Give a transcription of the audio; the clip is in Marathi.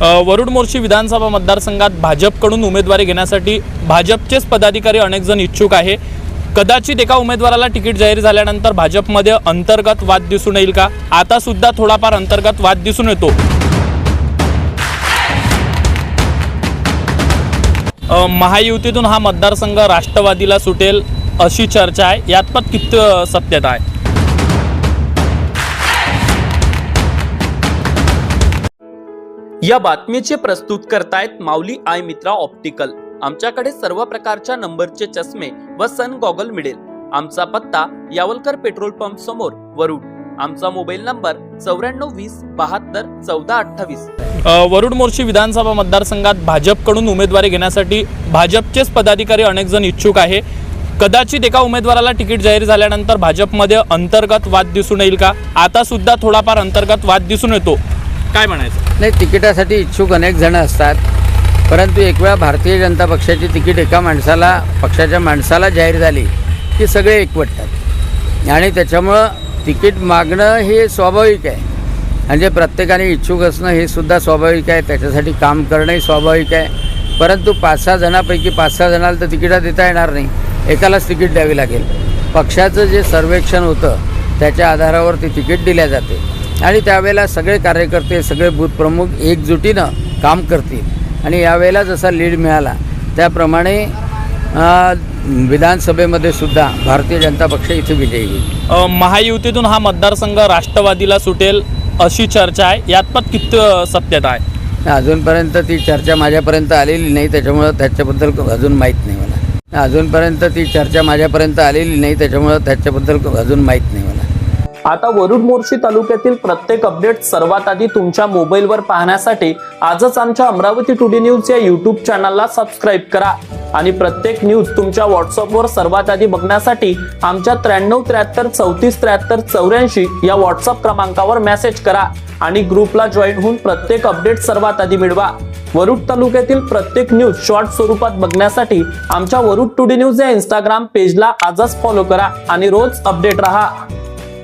वरुड मोर्शी विधानसभा मतदारसंघात भाजपकडून उमेदवारी घेण्यासाठी भाजपचेच पदाधिकारी अनेक जण इच्छुक आहे। कदाचित एका उमेदवाराला तिकीट जाहीर झाल्यानंतर भाजपमध्ये अंतर्गत वाद दिसून येईल का? आता सुद्धा थोडाफार अंतर्गत वाद दिसून येतो। महायुतीतून हा मतदारसंघ राष्ट्रवादीला सुटेल अशी चर्चा आहे, यात पण किती सत्यता आहे? या बातमीचे प्रस्तुत करतायत माऊली आय मित्रा ऑप्टिकल। आमच्याकडे सर्व प्रकारच्या नंबरचे चष्मे व सन गॉगल मिळेल। आमचा पत्ता यावलकर पेट्रोल पंप समोर वरुड। आमचा मोबाईल नंबर 9420721428। वरुड मोर्शी विधानसभा मतदारसंघात भाजपकडून उमेदवारी घेण्यासाठी भाजपचेच पदाधिकारी अनेक जण इच्छुक आहे। कदाचित एका उमेदवाराला तिकीट जाहीर झाल्यानंतर भाजपमध्ये अंतर्गत वाद दिसून येईल का? आता सुद्धा थोडाफार अंतर्गत वाद दिसून येतो। काय म्हणायचं? नाही, तिकिटासाठी इच्छुक अनेक जण असतात, परंतु एक वेळा भारतीय जनता पक्षाची तिकीट एका पक्षाच्या माणसाला जाहीर झाली की सगळे एकवटतात आणि त्याच्यामुळं तिकीट मागणं हे स्वाभाविक आहे। म्हणजे प्रत्येकाने इच्छुक असणं हे सुद्धा स्वाभाविक आहे, त्याच्यासाठी काम करणंही स्वाभाविक आहे। परंतु 5-6 जणांपैकी 5-6 जणांना तर तिकीटा देता येणार नाही, एकालाच तिकीट द्यावी लागेल। पक्षाचं जे सर्वेक्षण होतं त्याच्या आधारावर ती तिकीट दिल्या जाते आणि त्यावेळेला सगळे कार्यकर्ते, सगळे बूथ प्रमुख एकजुटीनं काम करतील आणि यावेळेला जसा लीड मिळाला त्याप्रमाणे विधानसभेमध्ये सुद्धा भारतीय जनता पक्ष इथे विजयी होईल। महायुतीतून हा मतदारसंघ राष्ट्रवादीला सुटेल अशी चर्चा आहे, यात पण किती सत्यता आहे? अजूनपर्यंत ती चर्चा माझ्यापर्यंत आलेली नाही, त्याच्यामुळं त्याच्याबद्दल अजून माहीत नाही मला। अजूनपर्यंत ती चर्चा माझ्यापर्यंत आलेली नाही, त्याच्यामुळं त्याच्याबद्दल अजून माहीत नाही मला। आता वरुड मोर्शी तालुक्यातील प्रत्येक अपडेट सर्वात आधी तुमच्या मोबाईलवर पाहण्यासाठी आजच आमच्या अमरावती टुडे न्यूज या यूट्यूब चॅनलला सबस्क्राईब करा आणि प्रत्येक न्यूज तुमच्या व्हॉट्सअपवर सर्वात आधी बघण्यासाठी आमच्या 93-34-33-84 या व्हॉट्सअप क्रमांकावर मेसेज करा आणि ग्रुपला जॉईन होऊन प्रत्येक अपडेट सर्वात आधी मिळवा। वरुड तालुक्यातील प्रत्येक न्यूज शॉर्ट स्वरूपात बघण्यासाठी आमच्या वरुड टुडे न्यूज या इंस्टाग्राम पेजला आजच फॉलो करा आणि रोज अपडेट रहा।